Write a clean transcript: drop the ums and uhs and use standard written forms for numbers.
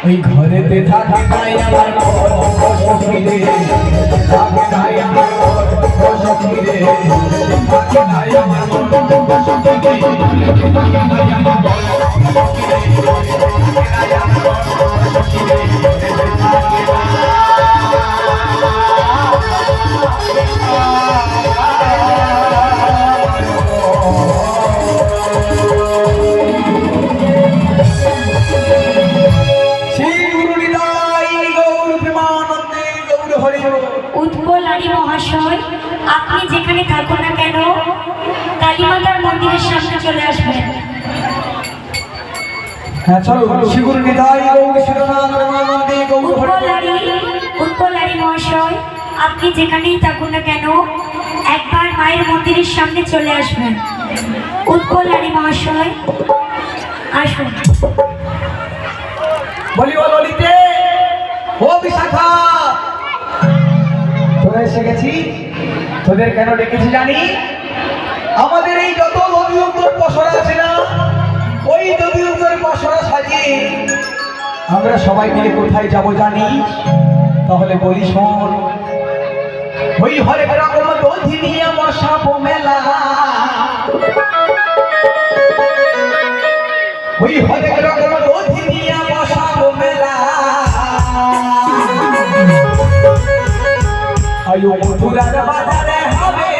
ওই ঘরেতে থাকে তাই আমার সখী রে, থাকে তাই আমার সখী রে, থাকে তাই আমার সখী রে, থাকে তাই আমার সখী রে, উৎপলারী মহাশয়, আপনি যেখানে থাকুন না কেন কালীমাতার মন্দিরের সামনে চলে আসবেন। হ্যাঁ চলো, শিগুর নিতাই গৌর শিরোনাথ প্রেমানন্দে গৌর হরি। উৎপলারী মহাশয়, আপনি যেখানেই থাকুন না কেন একবার মায়ের মন্দিরের সামনে চলে আসবেন। উৎপলারী মহাশয় আসুন। বলি ও ললিতে, ও বিশাখা, তোরা এসে গেছি। তোদের কেন ডেকেছি জানি? আমাদের এই যত দধিউত্তর পসরা আছে না, ওই দধিউত্তর পসরা সাজিয়ে আমরা সবাই মিলে কোথায় যাব জানি? তাহলে বলি শোন। ওই হরেক রকম দধি নিয়ে বসাবো মেলা, ওই হরেক রকম দধি নিয়ে বসাবো মেলা। আয়ো মথুরার বাজারে হবে